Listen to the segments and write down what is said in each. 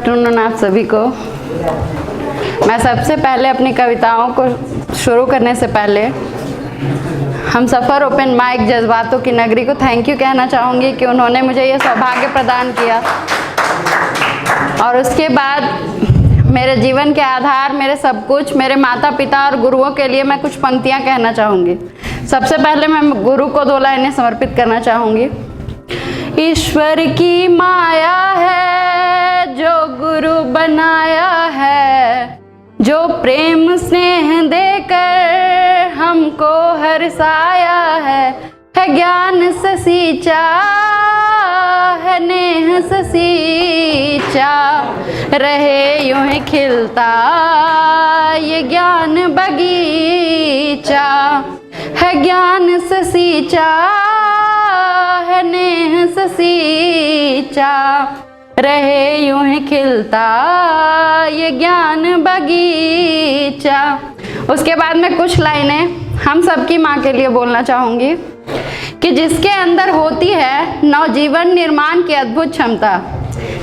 Afternoon आप सभी को। मैं सबसे पहले अपनी कविताओं को शुरू करने से पहले हम सफ़र ओपन माइक जज्बातों की नगरी को थैंक यू कहना चाहूँगी कि उन्होंने मुझे ये सौभाग्य प्रदान किया। और उसके बाद मेरे जीवन के आधार, मेरे सब कुछ, मेरे माता पिता और गुरुओं के लिए मैं कुछ पंक्तियाँ कहना चाहूँगी। सबसे पहले मैं गुरु को 2 लाइनें समर्पित करना चाहूँगी। ईश्वर की माया है जो गुरु बनाया है, जो प्रेम स्नेह देकर हमको हरसाया है ज्ञान से सींचा है, नेह से सींचा रहे यूं ही खिलता ये ज्ञान बगीचा है, ज्ञान से सींचा है, नेह से सींचा रहे यूं ही खिलता ये ज्ञान बगीचा। उसके बाद मैं कुछ लाइनें हम सबकी माँ के लिए बोलना चाहूँगी कि जिसके अंदर होती है नवजीवन निर्माण की अद्भुत क्षमता,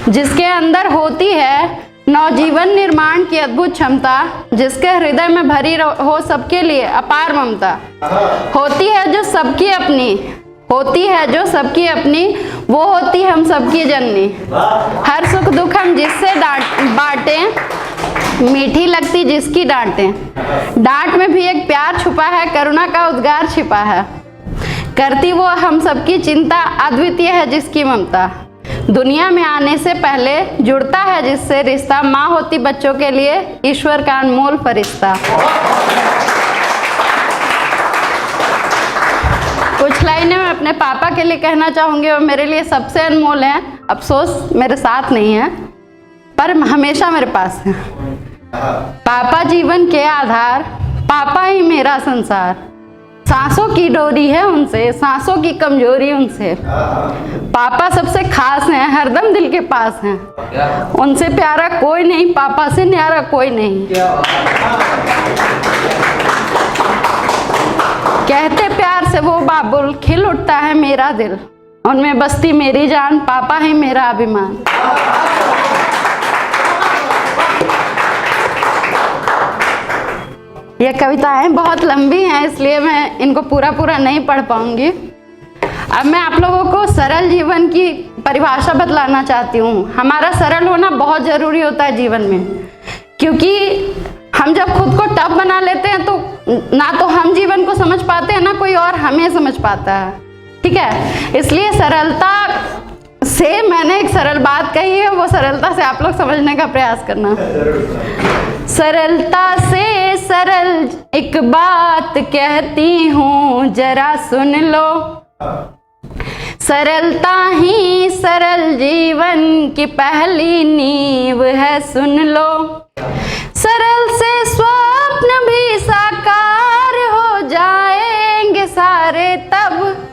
जिसके अंदर होती है नवजीवन निर्माण की अद्भुत क्षमता, जिसके हृदय में भरी हो सबके लिए अपार ममता, होती है जो सबकी अपनी, होती है जो सबकी अपनी, वो होती हम सबकी जननी। हर सुख दुख हम जिससे बांटें, मीठी लगती जिसकी डांटें, डांट में भी एक प्यार छुपा है, करुणा का उद्गार छिपा है, करती वो हम सबकी चिंता, अद्वितीय है जिसकी ममता, दुनिया में आने से पहले जुड़ता है जिससे रिश्ता, माँ होती बच्चों के लिए ईश्वर का अनमोल फरिश्ता। कुछ लाइनें मैं अपने पापा के लिए कहना चाहूँगी, वो मेरे लिए सबसे अनमोल हैं। अफसोस मेरे साथ नहीं है पर हमेशा मेरे पास है। पापा जीवन के आधार, पापा ही मेरा संसार, सांसों की डोरी है उनसे, सांसों की कमजोरी उनसे, पापा सबसे खास हैं, हरदम दिल के पास हैं, उनसे प्यारा कोई नहीं, पापा से न्यारा कोई नहीं। कहते प्यार से वो बाबुल, खिल उठता है मेरा दिल, उनमें बसती मेरी जान, पापा ही मेरा अभिमान। ये कविताएं बहुत लंबी हैं इसलिए मैं इनको पूरा नहीं पढ़ पाऊंगी। अब मैं आप लोगों को सरल जीवन की परिभाषा बतलाना चाहती हूँ। हमारा सरल होना बहुत ज़रूरी होता है जीवन में, क्योंकि हम जब खुद को टफ बना लेते हैं तो ना तो हम जीवन को समझ पाते हैं, ना कोई और हमें समझ पाता है। ठीक है, इसलिए सरलता से मैंने एक सरल बात कही है, वो सरलता से आप लोग समझने का प्रयास करना। सरलता से सरल एक बात कहती हूँ, जरा सुन लो, सरलता ही सरल जीवन की पहली नींव है, सुन लो, सरल से स्वप्न भी साकार हो जाएंगे सारे तब,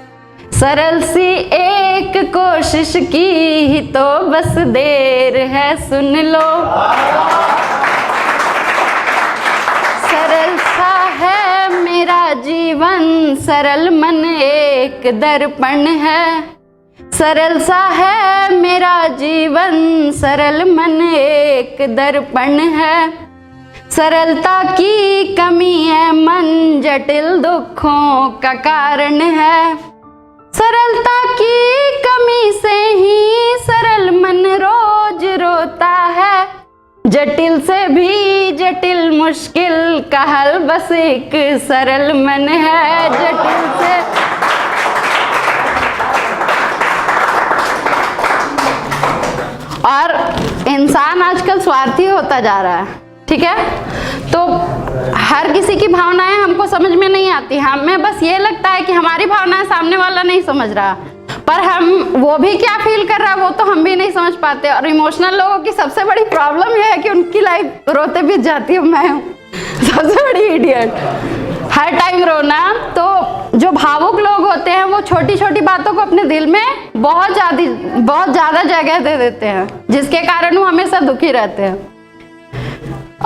सरल सी एक कोशिश की ही तो बस देर है, सुन लो, सरल सा है मेरा जीवन, सरल मन एक दर्पण है, सरल सा है मेरा जीवन, सरल मन एक दर्पण है, सरलता की कमी है मन, जटिल दुखों का कारण है, सरलता की कमी से ही सरल मन रोज रोता है, जटिल से भी जटिल मुश्किल का हल बस एक सरल मन है, जटिल से और इंसान आजकल स्वार्थी होता जा रहा है। ठीक है, तो हर किसी की भावनाएं हमको समझ में नहीं आती, हमें बस ये लगता है कि हमारी भावनाएं सामने वाला नहीं समझ रहा, पर हम वो भी क्या फील कर रहा है वो तो हम भी नहीं समझ पाते। और इमोशनल लोगों की सबसे बड़ी प्रॉब्लम यह है कि उनकी लाइफ रोते बीत जाती है। मैं हूँ सबसे बड़ी इडियट, हर टाइम रोना। तो जो भावुक लोग होते हैं वो छोटी छोटी बातों को अपने दिल में बहुत ज़्यादा जगह दे देते हैं, जिसके कारण वो हमेशा दुखी रहते हैं।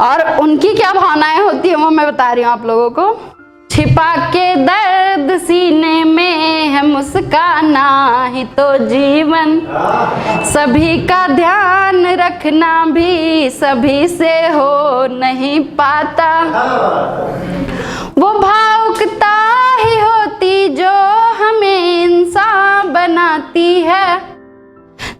और उनकी क्या भावनाएं होती हैं वो मैं बता रही हूँ आप लोगों को। छिपा के दर्द सीने में है मुस्काना ही तो जीवन, सभी का ध्यान रखना भी सभी से हो नहीं पाता। वो भावुकता ही होती जो हमें इंसान बनाती है,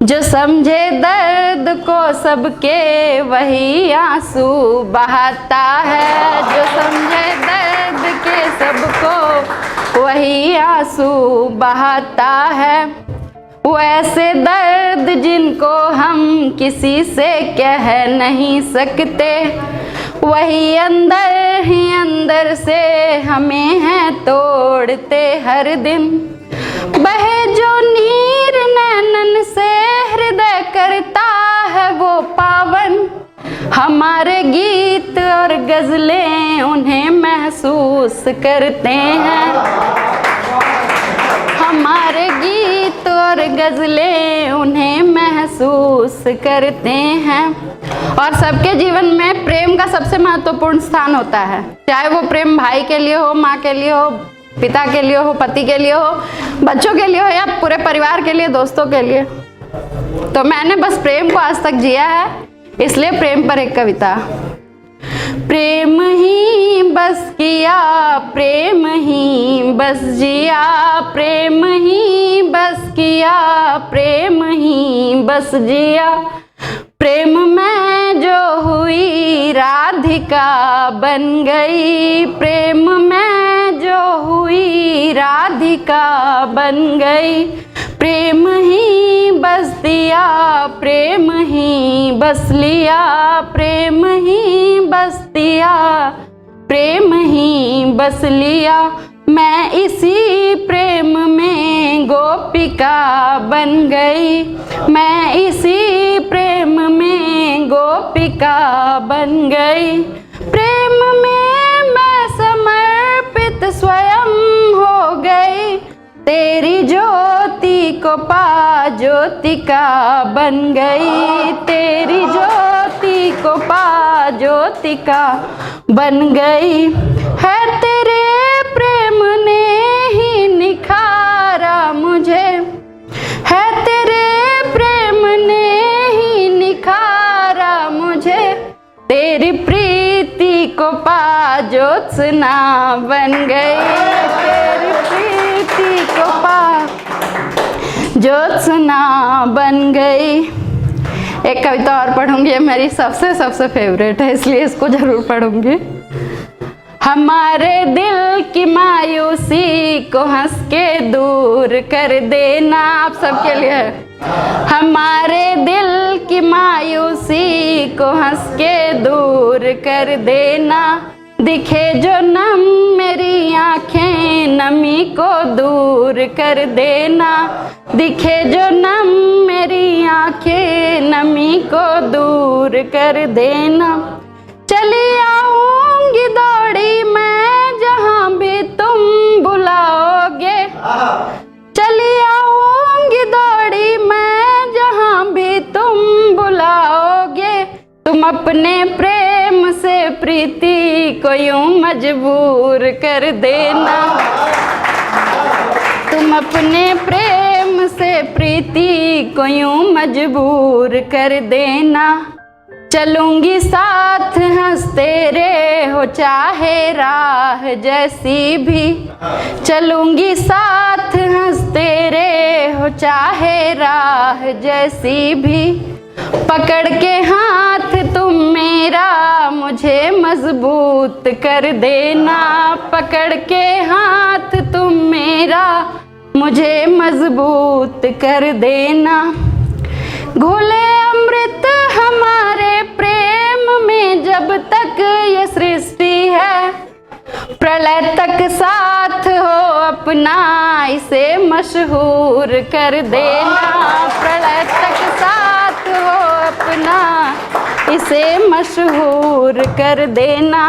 जो समझे दर्द को सबके वही आंसू बहाता है, जो समझे दर्द के सबको वही आंसू बहाता है। वो ऐसे दर्द जिनको हम किसी से कह नहीं सकते, वही अंदर ही अंदर से हमें है तोड़ते हर दिन। बहे जो नीर नैनन से हृदय करता है वो पावन, हमारे गीत और गजलें उन्हें महसूस करते हैं। हमारे गीत और गजलें उन्हें महसूस करते हैं। और सबके जीवन में प्रेम का सबसे महत्वपूर्ण स्थान होता है, चाहे वो प्रेम भाई के लिए हो, माँ के लिए हो, पिता के लिए हो, पति के लिए हो, बच्चों के लिए हो या पूरे परिवार के लिए, दोस्तों के लिए। तो मैंने बस प्रेम को आज तक जिया है, इसलिए प्रेम पर एक कविता। प्रेम ही बस किया, प्रेम ही बस जिया, प्रेम ही बस किया, प्रेम ही बस जिया। प्रेम में जो हुई राधिका बन गई, प्रेम में जो हुई राधिका बन गई। प्रेम ही बस दिया, प्रेम ही बस लिया, प्रेम ही बस दिया, प्रेम ही बस लिया। मैं इसी प्रेम में गोपिका बन गई, मैं इसी प्रेम में गोपिका बन गई। प्रेम में मैं समर्पित स्वयं हो गई, तेरी ज्योति को पा ज्योतिका बन गई, तेरी ज्योति को पा ज्योतिका बन गई। है तेरे प्रेम ने ही निखारा मुझे, है तेरे प्रेम ने ही निखारा मुझे। तेरी प्रीति को पा ज्योत्सना बन गई, तेरी प्रीति को पा ज्योत्सना बन गई। एक कविता और पढ़ूंगी, ये मेरी सबसे फेवरेट है, इसलिए इसको जरूर पढ़ूंगी। हमारे दिल की मायूसी को हंस के दूर कर देना, आप सबके लिए है। हमारे दिल की मायूसी को हंस के दूर कर देना, दिखे जो नम मेरी आंखें नमी को दूर कर देना, दिखे जो नम मेरी आंखें नमी को दूर कर देना। चली आऊंगी दौड़ी मैं जहां भी तुम बुलाओगे, चली आऊंगी दौड़ी मैं जहां भी तुम बुलाओगे। तुम अपने प्रेम से प्रीति को यूं मजबूर कर देना, तुम अपने प्रेम से प्रीति को यूं मजबूर कर देना। चलूंगी साथ हंसते रे हो चाहे राह जैसी भी, चलूंगी साथ हंसते रे हो चाहे राह जैसी भी। पकड़ के हाथ तुम मेरा मुझे मजबूत कर देना, पकड़ के हाथ तुम मेरा मुझे मजबूत कर देना। घुले अमृत हमारे प्रेम में जब तक ये सृष्टि है, प्रलय तक साथ हो अपना इसे मशहूर कर देना, प्रलय तक साथ हो अपना इसे मशहूर कर देना।